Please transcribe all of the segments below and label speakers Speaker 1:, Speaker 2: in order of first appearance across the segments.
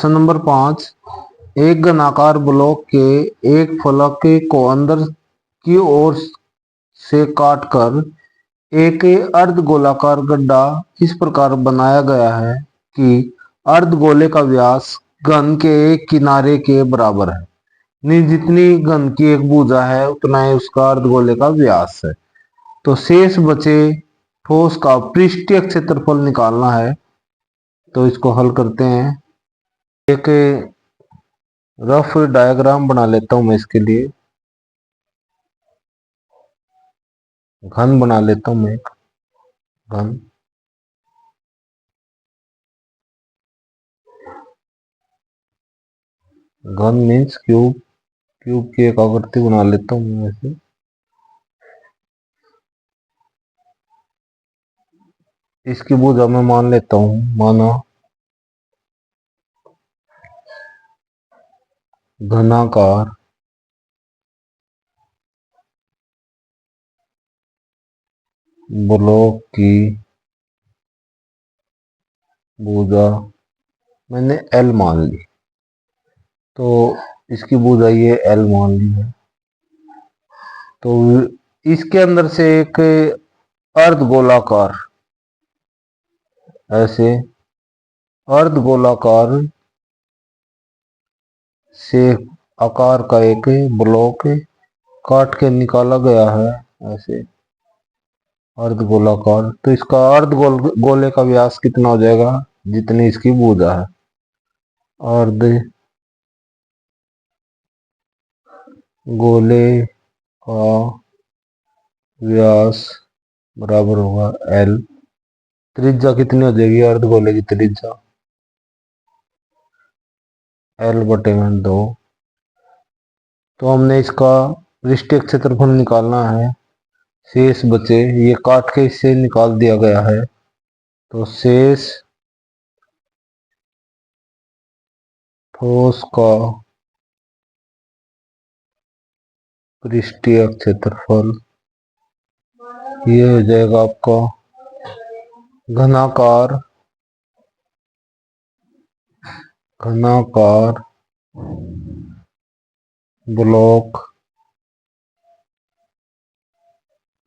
Speaker 1: Question number 5। एक घनाकार block के एक फलक को अंदर की ओर से काटकर एक अर्धगोलाकार गड्ढा इस प्रकार बनाया गया है कि अर्धगोले का व्यास घन के एक किनारे के बराबर है। नहीं, जितनी घन की एक भुजा है उतना ही उसका अर्धगोले का व्यास है। तो शेष बचे ठोस का पृष्ठीय क्षेत्रफल निकालना है। तो इसको हल करते हैं। एक रफ डायग्राम बना लेता हूं मैं इसके लिए। घन बना लेता हूं मैं एक घन। घन मीन्स क्यूब। क्यूब की एक आकृति बना लेता हूं मैं ऐसे। इसकी भुजा मैं मान लेता हूं, माना घनाकार ब्लॉक की भुजा मैंने एल मान ली। तो इसकी भुजा ये एल मान ली है। तो इसके अंदर से एक अर्धगोलाकार ऐसे अर्धगोलाकार से आकार का एक ब्लॉक काट के निकाला गया है ऐसे अर्धगोलाकार। तो इसका गोले का व्यास कितना हो जाएगा, जितनी इसकी भुजा है। अर्ध गोले का व्यास बराबर होगा एल। त्रिज्या कितनी हो जाएगी अर्धगोले की त्रिज्या, एल बटे में 2। तो हमने इसका पृष्ठीय क्षेत्रफल निकालना है। शेष बचे ये काट के इससे निकाल दिया गया है। तो शेष ठोस का पृष्ठीय क्षेत्रफल ये हो जाएगा आपका घनाकार ब्लॉक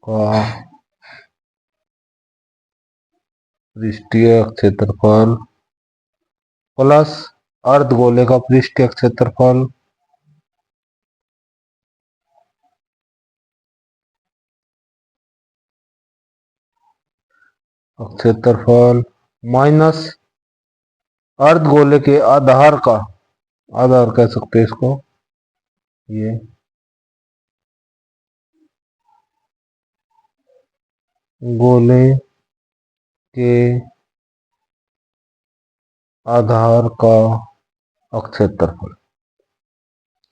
Speaker 1: का पृष्ठीय क्षेत्रफल प्लस अर्धगोले का पृष्ठीय क्षेत्रफल माइनस अर्धगोले के आधार का, आधार कह सकते हैं इसको, ये गोले के आधार का क्षेत्रफल।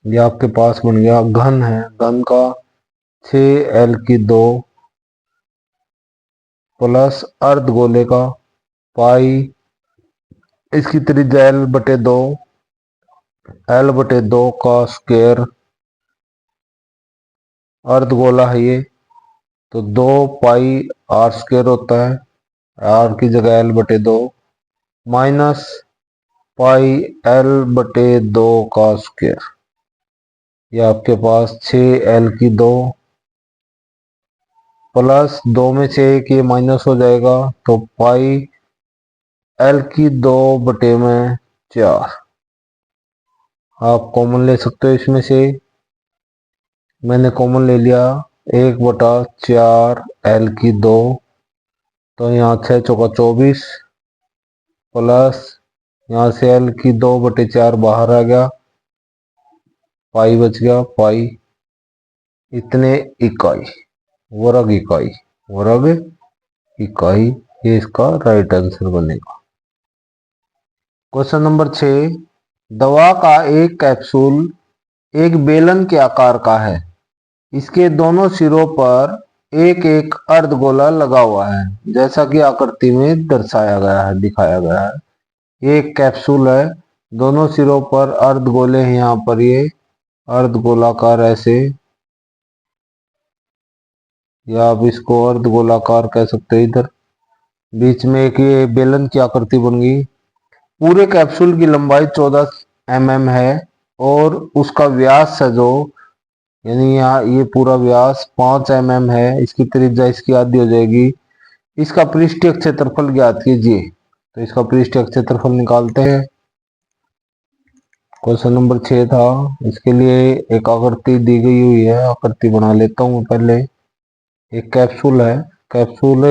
Speaker 1: ये आपके पास बन गया। घन है, घन का 6l की 2 प्लस अर्धगोले का पाई, इसकी त्रिज्या l बटे 2, l बटे 2 का स्क्वायर। अर्धगोला है ये, तो 2 पाई आर स्क्वायर होता है। आर की जगह l बटे 2 माइनस पाई l बटे 2 का स्क्वायर। ये आपके पास 6l की 2 प्लस 2 में से एक ये माइनस हो जाएगा, तो पाई l की 2 बटे में 4। आप कॉमन ले सकते हो इसमें से। मैंने कॉमन ले लिया 1/4 l की 2। तो यहाँ 6 चौका 24 प्लस यहाँ से l की 2 बटे 4 बाहर आ गया, पाई बच गया। पाई इतने इकाई, वर्ग इकाई, वर्ग इकाई। ये इसका राइट आंसर बनेगा। Question number 6। दवा का एक कैप्सूल एक बेलन के आकार का है। इसके दोनों सिरों पर एक एक अर्धगोला लगा हुआ है, जैसा कि आकृति में दर्शाया गया है, दिखाया गया है। एक कैप्सूल है, दोनों सिरों पर अर्धगोले हैं। यहाँ पर ये अर्धगोलाकार ऐसे, या आप इसको अर्धगोलाकार कह सकते हैं। इधर बीच में एक ये बेलन की आकृति बन गई। पूरे कैप्सूल की लंबाई 14 mm है और उसका व्यास है जो, यानी यहाँ ये पूरा व्यास 5 mm है, इसकी त्रिज्या इसकी आधी हो जाएगी। इसका पृष्ठीय क्षेत्रफल ज्ञात कीजिए। तो इसका पृष्ठीय क्षेत्रफल निकालते हैं। क्वेश्चन नंबर 6 था। इसके लिए एक आकृति दी गई हुई है, आकृति बना लेता हूँ मैं पहले। एक कैप्सूल है, कैप्सूल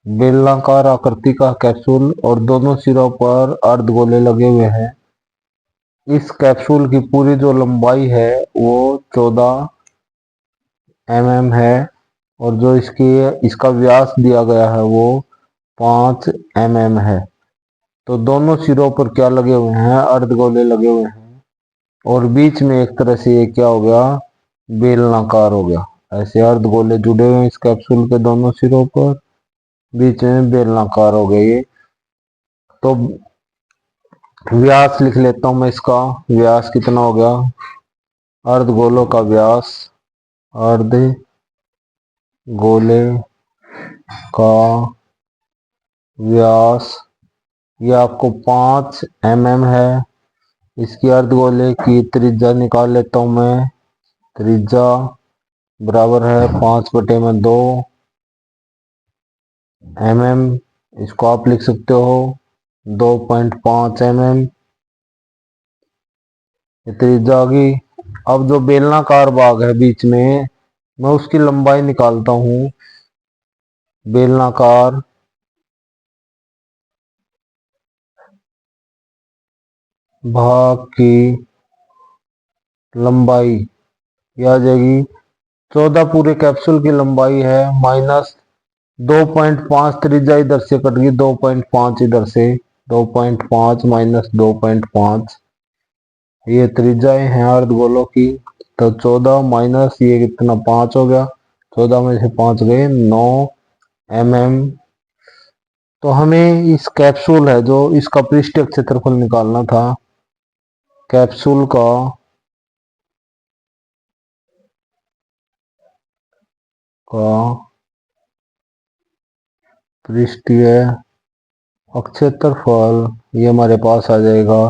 Speaker 1: बेलनाकार आकृति का कैप्सूल और दोनों सिरों पर अर्धगोले लगे हुए हैं। इस कैप्सूल की पूरी जो लंबाई है वो 14 mm है और जो इसका व्यास दिया गया है वो 5 mm है। तो दोनों सिरों पर क्या लगे हुए हैं, अर्धगोले लगे हुए हैं और बीच में एक तरह से ये क्या हो गया, बेलनाकार हो गया। ऐसे अर्धगोले जुड़े हुए हैं इस कैप्सूल के दोनों सिरों पर, बीच में बेलनाकार हो गए ये। तो व्यास लिख लेता हूं मैं इसका। व्यास कितना हो गया, अर्धगोलों का व्यास, अर्धगोले का व्यास ये आपको 5 mm है। इसकी अर्धगोले की त्रिज्या निकाल लेता हूं मैं। त्रिज्या बराबर है 5/2 mm। इसको आप लिख सकते हो 2.5 mm। ये त्रिज्या आ गई। अब जो बेलनाकार भाग है बीच में, मैं उसकी लंबाई निकालता हूं। बेलनाकार भाग की लंबाई यह आ जाएगी 14 पूरे कैप्सूल की लंबाई है माइनस 2.5, त्रिज्या इधर से कट गई 2.5 इधर से, 2.5 माइनस 2.5 ये त्रिज्याएं हैं अर्धगोलों की। तो 14 माइनस ये कितना 5 हो गया, 14 में से 5 गए 9 mm। तो हमें इस कैप्सूल है जो इसका पृष्ठीय क्षेत्रफल निकालना था। कैप्सूल का पृष्ठीय क्षेत्रफल ये हमारे पास आ जाएगा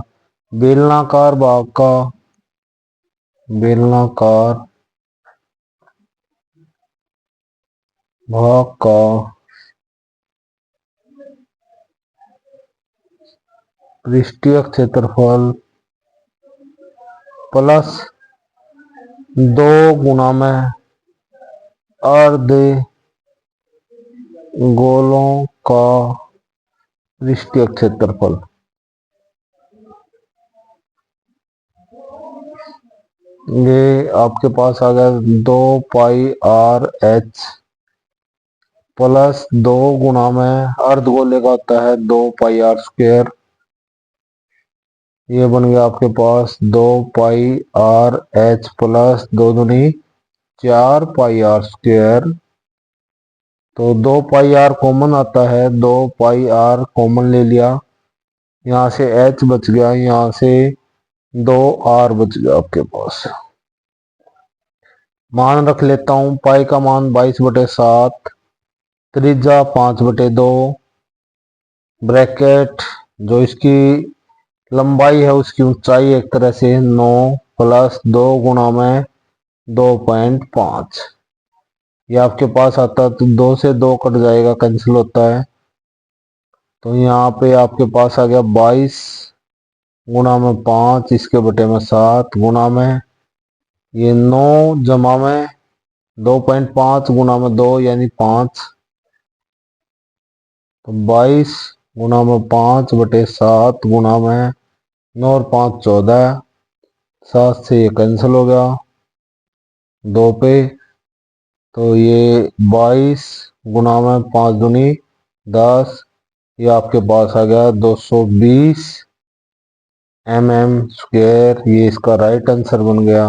Speaker 1: बेलनाकार भाग का, बेलनाकार भाग का पृष्ठीय क्षेत्रफल प्लस 2 गुना में अर्ध गोलों का पृष्ठीय क्षेत्रफल। ये आपके पास आ गया 2πr/h प्लस 2 गुना में अर्धगोले का होता है 2πr²। ये बन गया आपके पास 2πr/h प्लस 2 दूनी 4πr²। तो 2πr कॉमन आता है, 2πr कॉमन ले लिया, यहाँ से h बच गया, यहाँ से 2r बच गया आपके पास। मान रख लेता हूं, पाई का मान 22/7, त्रिज्या 5/2, ब्रैकेट जो इसकी लंबाई है उसकी ऊंचाई एक तरह से 9 प्लस 2 गुना में 2.5। ये आपके पास आता है तो 2 से 2 कट जाएगा, कैंसिल होता है। तो यहाँ पे आपके पास आ गया 22 गुना में 5 इसके बटे में 7 गुना में ये 9 जमा में 2.5 गुना में 2 यानी 5। तो 22 गुना में 5/7 गुना में 9 और 5 14, 7 से ये कैंसिल हो गया 2 पे। तो ये 22 गुना में 5 दूनी 10, ये आपके पास आ गया 220 mm²। ये इसका राइट आंसर बन गया।